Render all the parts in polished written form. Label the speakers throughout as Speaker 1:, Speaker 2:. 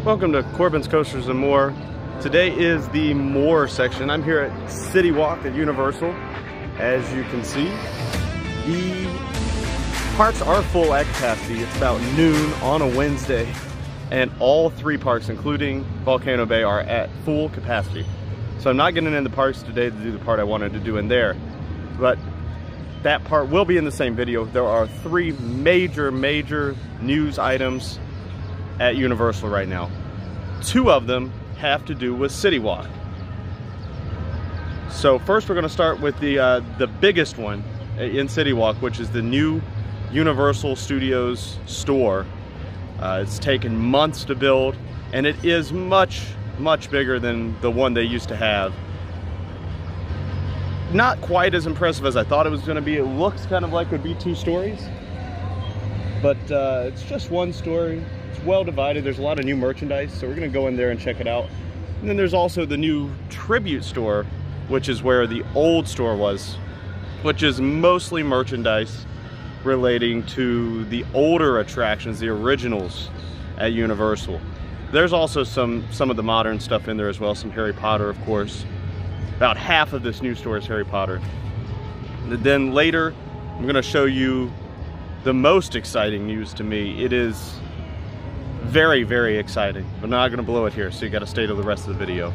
Speaker 1: Welcome to Corbin's Coasters and More. Today is the More section. I'm here at CityWalk at Universal. As you can see, the parks are full at capacity. It's about noon on a Wednesday, and all three parks, including Volcano Bay, are at full capacity. So I'm not getting in the parks today to do the part I wanted to do in there, but that part will be in the same video. There are three major news items at Universal right now. Two of them have to do with CityWalk. So first we're going to start with the biggest one in CityWalk, which is the new Universal Studios store. It's taken months to build, and it is much bigger than the one they used to have. Not quite as impressive as I thought it was going to be. It looks kind of like it would be 2 stories, but it's just 1 story. It's well divided. There's a lot of new merchandise, so we're going to go in there and check it out. And then there's also the new Tribute store, which is where the old store was, which is mostly merchandise relating to the older attractions, the originals at Universal. There's also some of the modern stuff in there as well, some Harry Potter, of course. About half of this new store is Harry Potter. And then later, I'm going to show you the most exciting news to me. It is very exciting. I'm not going to blow it here, so you got to stay to the rest of the video.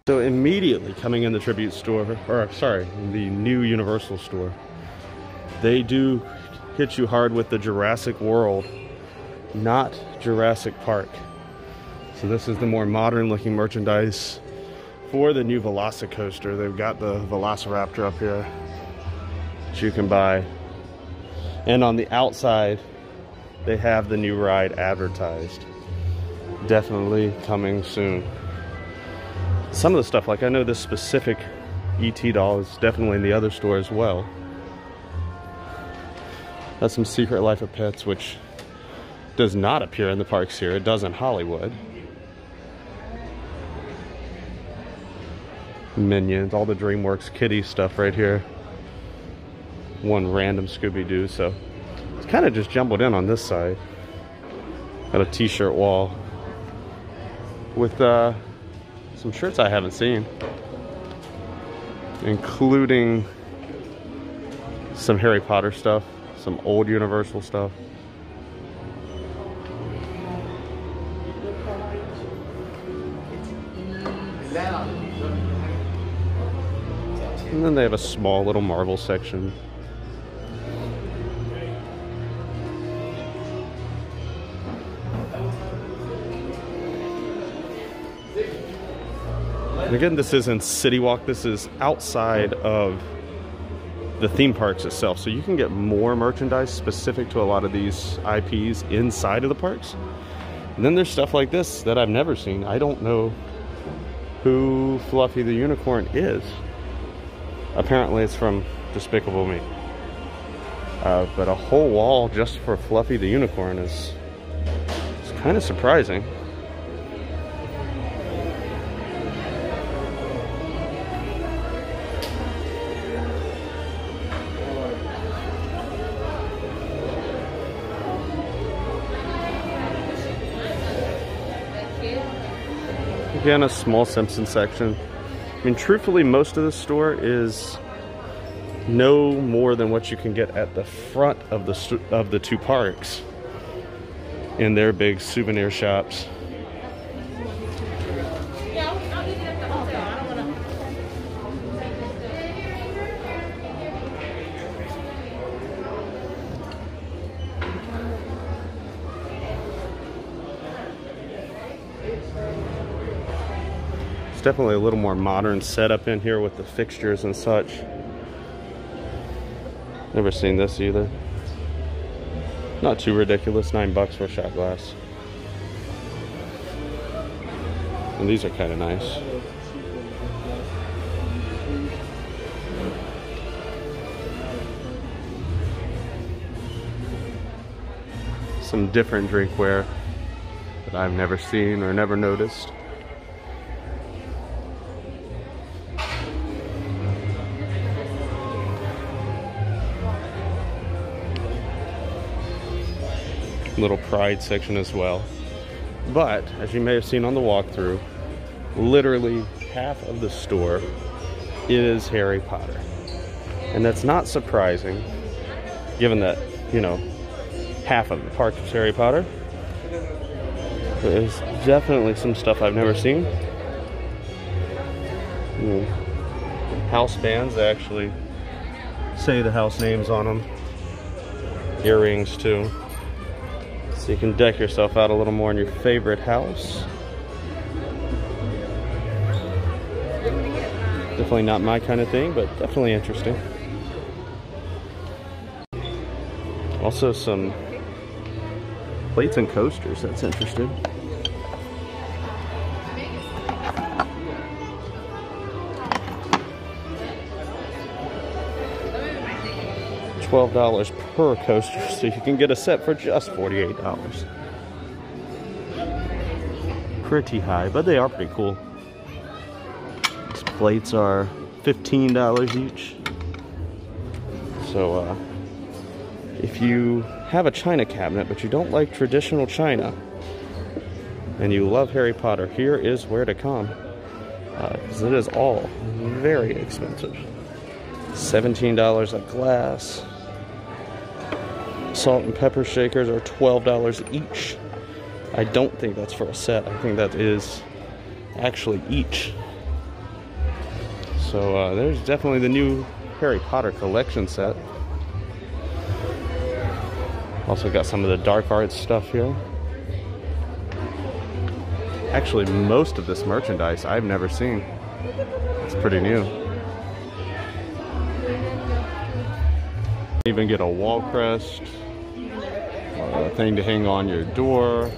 Speaker 1: So immediately coming in the Tribute store, or sorry, the new Universal store, they do hit you hard with the Jurassic World, not Jurassic Park. So this is the more modern looking merchandise for the new Velocicoaster. They've got the Velociraptor up here that you can buy. And on the outside, they have the new ride advertised. Definitely coming soon. Some of the stuff, like I know this specific E.T. doll is definitely in the other store as well. That's some Secret Life of Pets, which does not appear in the parks here. It does in Hollywood. Minions, all the DreamWorks Kitty stuff right here. One random Scooby-Doo, so it's kind of just jumbled in on this side. Got a t-shirt wall with some shirts I haven't seen, including some Harry Potter stuff, some old Universal stuff. And then they have a small little Marvel section. And again, this isn't CityWalk, this is outside of the theme parks itself. So you can get more merchandise specific to a lot of these IPs inside of the parks. And then there's stuff like this that I've never seen. I don't know who Fluffy the Unicorn is. Apparently it's from Despicable Me. But a whole wall just for Fluffy the Unicorn is kind of surprising. Again, a small Simpsons section. I mean, truthfully, most of the store is no more than what you can get at the front of the 2 parks in their big souvenir shops. Definitely a little more modern setup in here with the fixtures and such. Never seen this either. Not too ridiculous, $9 for a shot glass. And these are kind of nice. Some different drinkware that I've never seen or never noticed. Little Pride section as well. But as you may have seen on the walkthrough, literally half of the store is Harry Potter. And that's not surprising, given that, you know, half of the park is Harry Potter. There's definitely some stuff I've never seen. House bands, they actually say the house names on them. Earrings too. So you can deck yourself out a little more in your favorite house. Definitely not my kind of thing, but definitely interesting. Also some plates and coasters, that's interesting. $12 per coaster, so you can get a set for just $48. Pretty high, but they are pretty cool. These plates are $15 each. So if you have a china cabinet but you don't like traditional china and you love Harry Potter, here is where to come, because it is all very expensive. $17 a glass. Salt and pepper shakers are $12 each. I don't think that's for a set. I think that is actually each. So there's definitely the new Harry Potter collection set. Also got some of the dark arts stuff here. Actually, most of this merchandise I've never seen. It's pretty new. Even get a wall crest, a thing to hang on your door.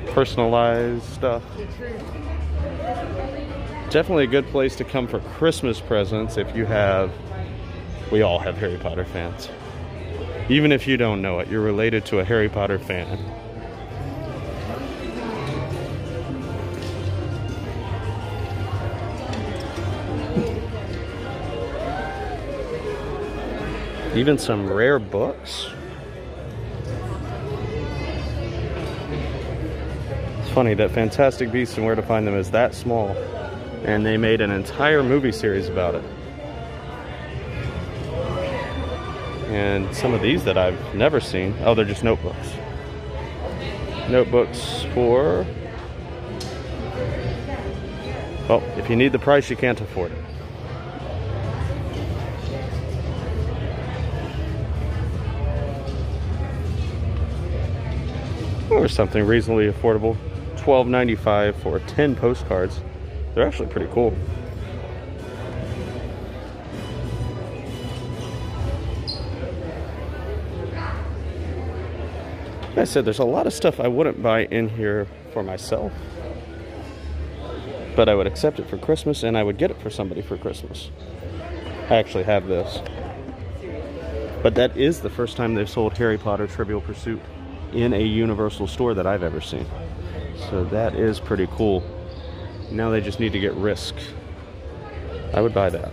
Speaker 1: Personalized stuff. Definitely a good place to come for Christmas presents if you have, we all have Harry Potter fans. Even if you don't know it, you're related to a Harry Potter fan. Even some rare books. It's funny that Fantastic Beasts and Where to Find Them is that small, and they made an entire movie series about it. And some of these that I've never seen, oh, they're just notebooks. Notebooks for, well, if you need the price, you can't afford it. Or something reasonably affordable. $12.95 for 10 postcards. They're actually pretty cool. Like I said, there's a lot of stuff I wouldn't buy in here for myself, but I would accept it for Christmas, and I would get it for somebody for Christmas. I actually have this. But that is the first time they've sold Harry Potter Trivial Pursuit in a Universal store that I've ever seen. So that is pretty cool. Now they just need to get Risk. I would buy that.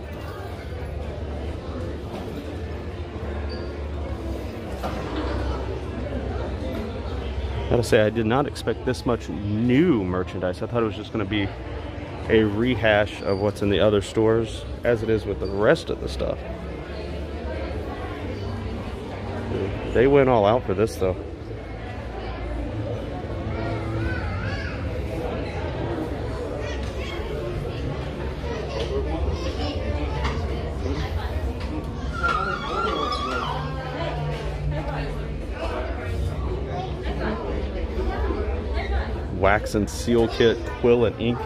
Speaker 1: Gotta say, I did not expect this much new merchandise. I thought it was just gonna be a rehash of what's in the other stores, as it is with the rest of the stuff. They went all out for this though. Wax and seal kit, quill and ink.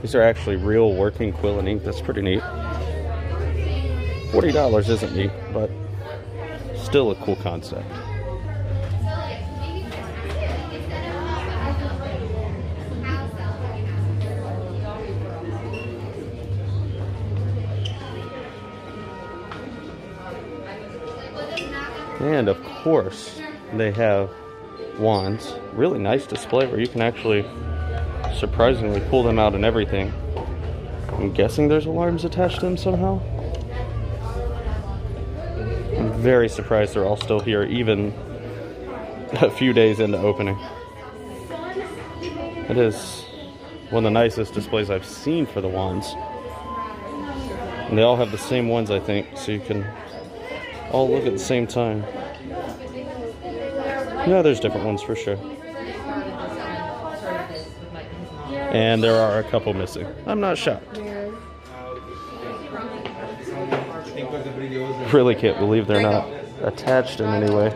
Speaker 1: These are actually real working quill and ink. That's pretty neat. $40 isn't me, but still a cool concept. And of course, they have wands. Really nice display where you can actually surprisingly pull them out and everything. I'm guessing there's alarms attached to them somehow. I'm very surprised they're all still here, even a few days into opening. It is one of the nicest displays I've seen for the wands. And they all have the same ones, I think, so you can all look at the same time. No, there's different ones for sure. And there are a couple missing. I'm not shocked. Really can't believe they're not attached in any way.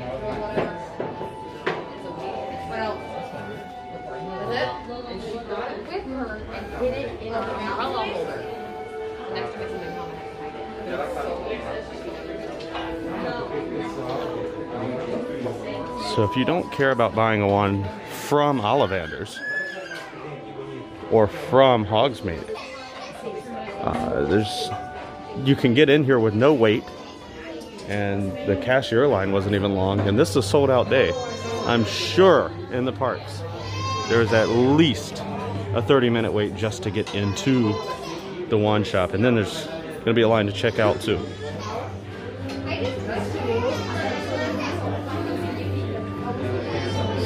Speaker 1: So if you don't care about buying a wand from Ollivander's or from Hogsmeade, you can get in here with no wait, and the cashier line wasn't even long, and this is a sold out day. I'm sure in the parks there's at least a 30-minute wait just to get into the wand shop, and then there's going to be a line to check out too.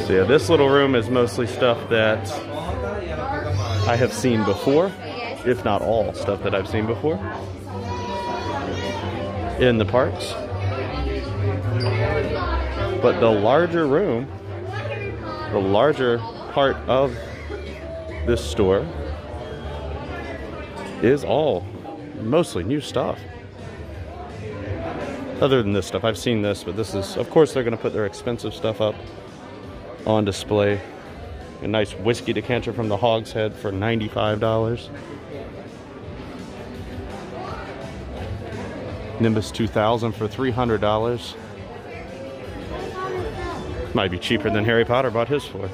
Speaker 1: So yeah, this little room is mostly stuff that I have seen before, if not all stuff that I've seen before in the parks. But the larger room, the larger part of this store is all mostly new stuff. Other than this stuff, I've seen this, but this is, of course, they're going to put their expensive stuff up on display. A nice whiskey decanter from the Hogshead for $95. Nimbus 2000 for $300. Might be cheaper than Harry Potter bought his for.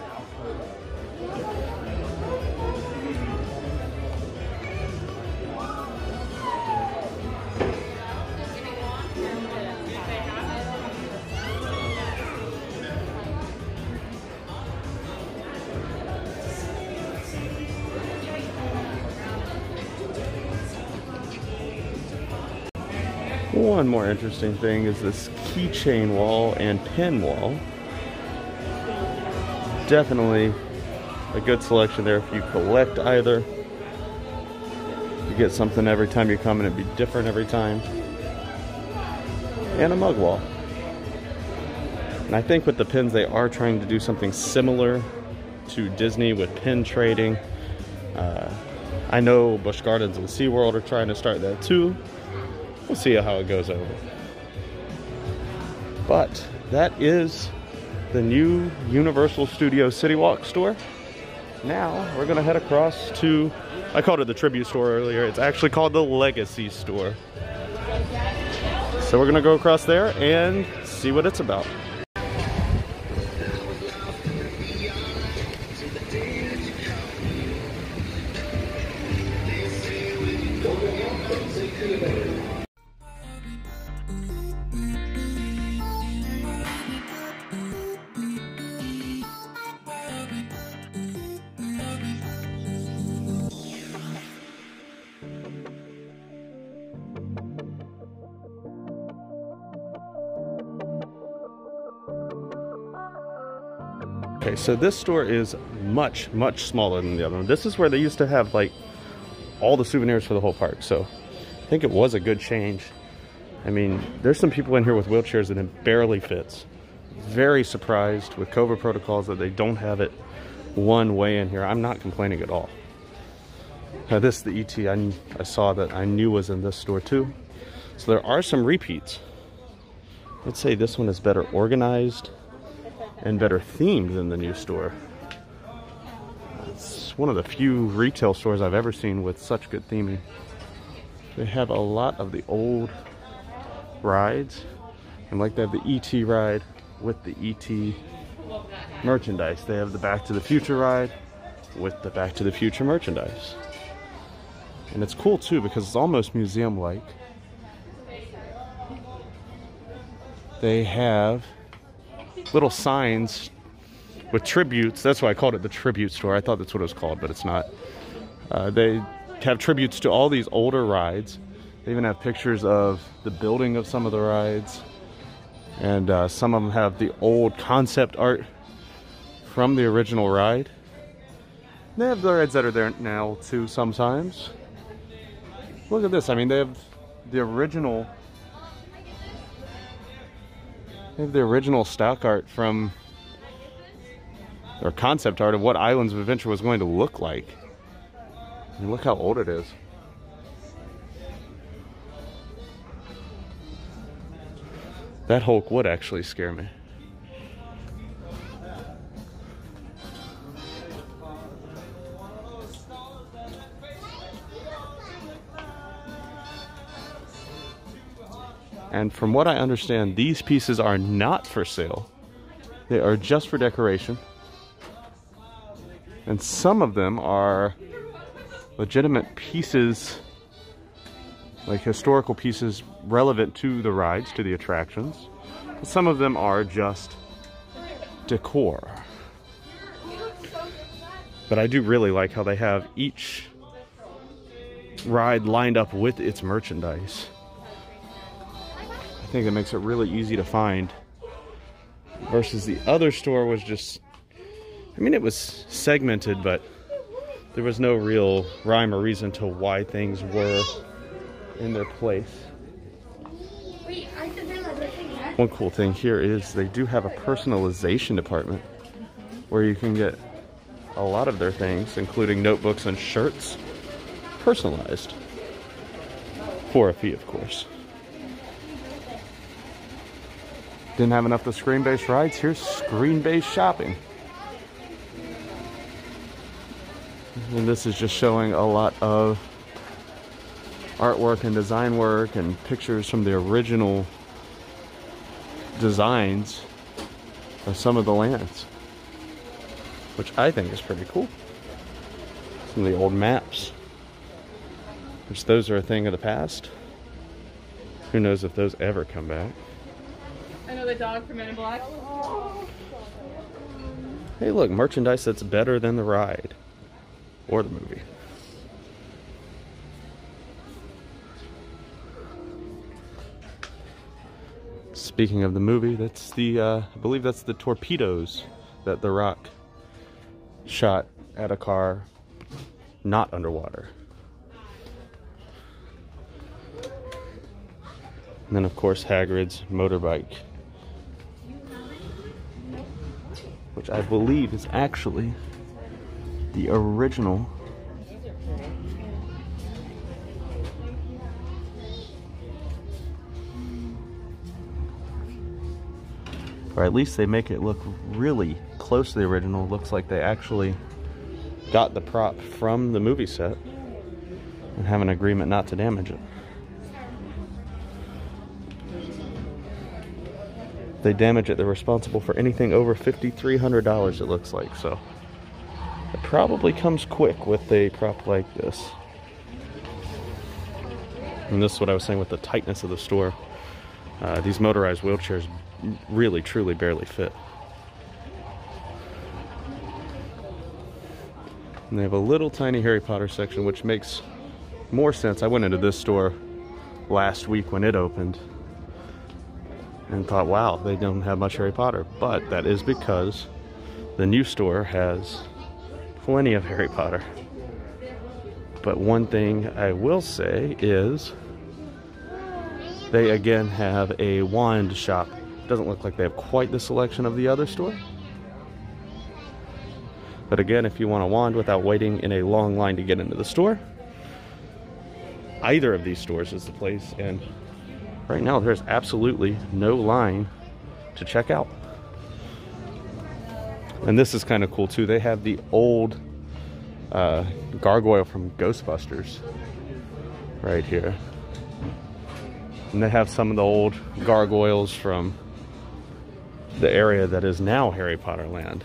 Speaker 1: One more interesting thing is this keychain wall and pin wall. Definitely a good selection there if you collect either. You get something every time you come and it'd be different every time. And a mug wall. And I think with the pins they are trying to do something similar to Disney with pin trading. I know Busch Gardens and SeaWorld are trying to start that too. We'll see how it goes over. But that is the new Universal Studios CityWalk store. Now we're gonna head across to, I called it the Tribute store earlier, it's actually called the Legacy store. So we're gonna go across there and see what it's about. Okay, so this store is much, much smaller than the other one. This is where they used to have like all the souvenirs for the whole park, so I think it was a good change. I mean, there's some people in here with wheelchairs and it barely fits. Very surprised with COVID protocols that they don't have it one way in here. I'm not complaining at all. Now this, the ET, I saw that I knew was in this store too. So there are some repeats. Let's say this one is better organized and better themed than the new store. It's one of the few retail stores I've ever seen with such good theming. They have a lot of the old rides. And like they have the ET ride with the ET merchandise. They have the Back to the Future ride with the Back to the Future merchandise. And it's cool too because it's almost museum-like. They have little signs with tributes. That's why I called it the tribute store. I thought that's what it was called, but it's not. They have tributes to all these older rides. They even have pictures of the building of some of the rides. And some of them have the old concept art from the original ride. They have the rides that are there now too sometimes. Look at this. I mean, they have the original stock art from, or concept art of what Islands of Adventure was going to look like. I mean, look how old it is. That Hulk would actually scare me. And from what I understand, these pieces are not for sale. They are just for decoration. And some of them are legitimate pieces, like historical pieces relevant to the rides, to the attractions. Some of them are just decor. But I do really like how they have each ride lined up with its merchandise. I think it makes it really easy to find. Versus the other store was just, I mean, it was segmented, but there was no real rhyme or reason to why things were in their place. One cool thing here is they do have a personalization department where you can get a lot of their things, including notebooks and shirts, personalized. For a fee, of course. Didn't have enough of screen-based rides. Here's screen-based shopping. And this is just showing a lot of artwork and design work and pictures from the original designs of some of the lands, which I think is pretty cool. Some of the old maps, which those are a thing of the past. Who knows if those ever come back.
Speaker 2: I know the dog from Men in Black.
Speaker 1: Hey look, merchandise that's better than the ride or the movie. Speaking of the movie, that's the, I believe that's the torpedoes that The Rock shot at a car not underwater. And then of course Hagrid's motorbike, which I believe is actually the original or at least they make it look really close to the original. Looks like they actually got the prop from the movie set and have an agreement not to damage it. If they damage it, they're responsible for anything over $5,300, it looks like. So it probably comes quick with a prop like this. And this is what I was saying with the tightness of the store. These motorized wheelchairs really, truly barely fit. And they have a little tiny Harry Potter section, which makes more sense. I went into this store last week when it opened and thought, wow, they don't have much Harry Potter. But that is because the new store has plenty of Harry Potter. But one thing I will say is they again have a wand shop. Doesn't look like they have quite the selection of the other store. But again, if you want a wand without waiting in a long line to get into the store, either of these stores is the place. And right now there's absolutely no line to check out. And this is kind of cool too. They have the old gargoyle from Ghostbusters right here. And they have some of the old gargoyles from the area that is now Harry Potter Land.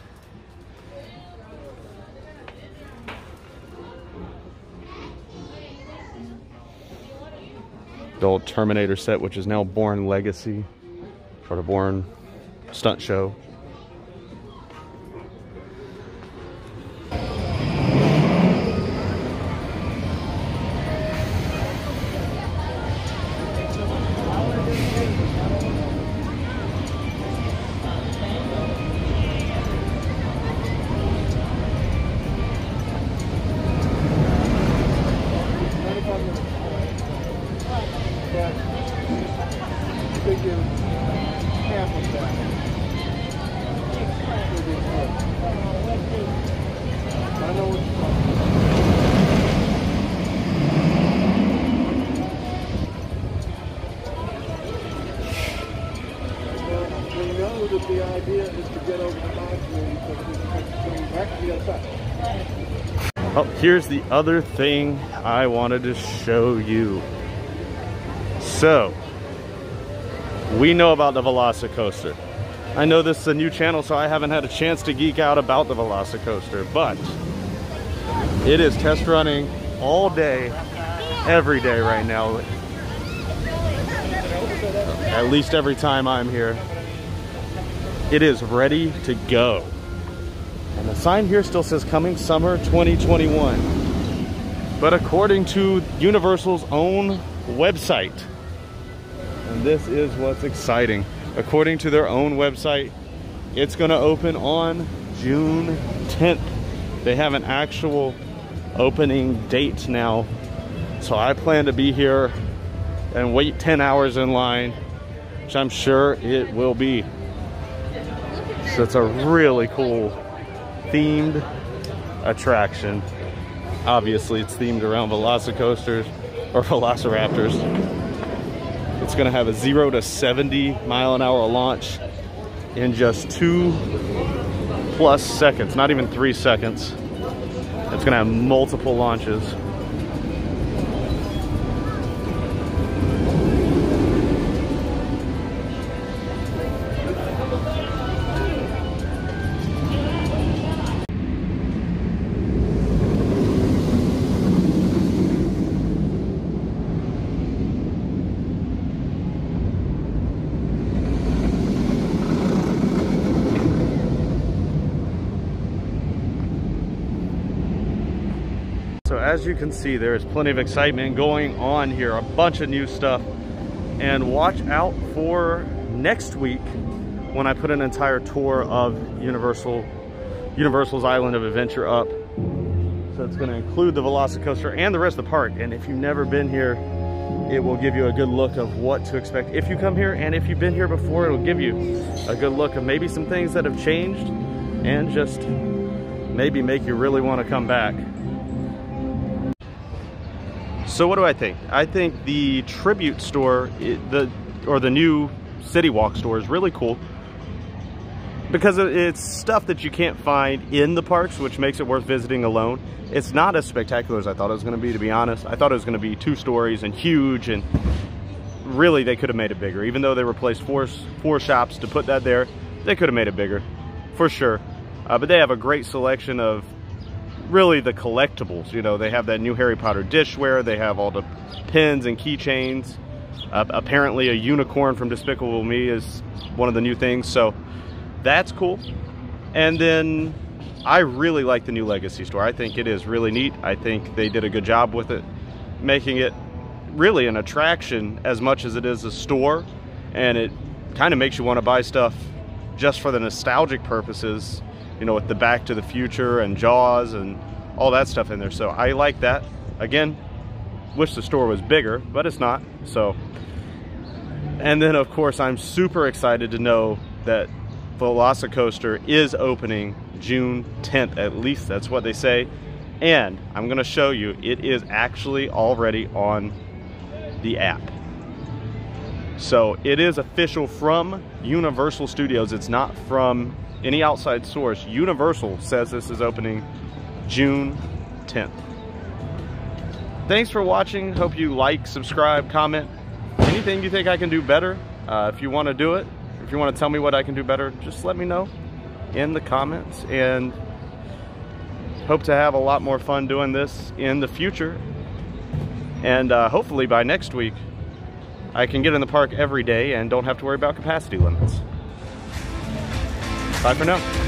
Speaker 1: The old Terminator set, which is now Bourne Legacy, or the Bourne Stunt Show.
Speaker 3: The idea is to get over the mountain back to the other side.
Speaker 1: Oh, here's the other thing I wanted to show you. So, we know about the Velocicoaster. I know this is a new channel, so I haven't had a chance to geek out about the Velocicoaster, but it is test running all day, every day right now. At least every time I'm here. It is ready to go. And the sign here still says coming summer 2021. But according to Universal's own website, and this is what's exciting, according to their own website, it's gonna open on June 10th. They have an actual opening date now. So I plan to be here and wait 10 hours in line, which I'm sure it will be. So it's a really cool themed attraction. Obviously it's themed around Velocicoasters or Velociraptors. It's gonna have a 0 to 70 mile an hour launch in just 2+ seconds, not even 3 seconds. It's gonna have multiple launches. So as you can see, there is plenty of excitement going on here, a bunch of new stuff. And watch out for next week when I put an entire tour of Universal's Island of Adventure up. So it's going to include the Velocicoaster and the rest of the park. And if you've never been here, it will give you a good look of what to expect if you come here. And if you've been here before, it'll give you a good look of maybe some things that have changed and just maybe make you really want to come back. So what do I think? I think the Tribute store, the new CityWalk store is really cool because it's stuff that you can't find in the parks, which makes it worth visiting alone. It's not as spectacular as I thought it was going to be honest. I thought it was going to be 2 stories and huge, and really they could have made it bigger. Even though they replaced four shops to put that there, they could have made it bigger, for sure. But they have a great selection of really the collectibles. You know, they have that new Harry Potter dishware, they have all the pins and keychains. Apparently a unicorn from Despicable Me is one of the new things, so that's cool. And then I really like the new Legacy store. I think it is really neat. I think they did a good job with it, making it really an attraction as much as it is a store, and it kind of makes you want to buy stuff just for the nostalgic purposes, you know, with the Back to the Future and Jaws and all that stuff in there. So I like that. Again, wish the store was bigger, but it's not. So, and then of course I'm super excited to know that Velocicoaster is opening June 10th, at least that's what they say. And I'm gonna show you, it is actually already on the app. So it is official from Universal Studios. It's not from any outside source. Universal says this is opening June 10th. Thanks for watching. Hope you like, subscribe, comment, anything you think I can do better, if you want to do it, if you want to tell me what I can do better, just let me know in the comments, and hope to have a lot more fun doing this in the future. And hopefully by next week, I can get in the park every day and don't have to worry about capacity limits. Bye for now.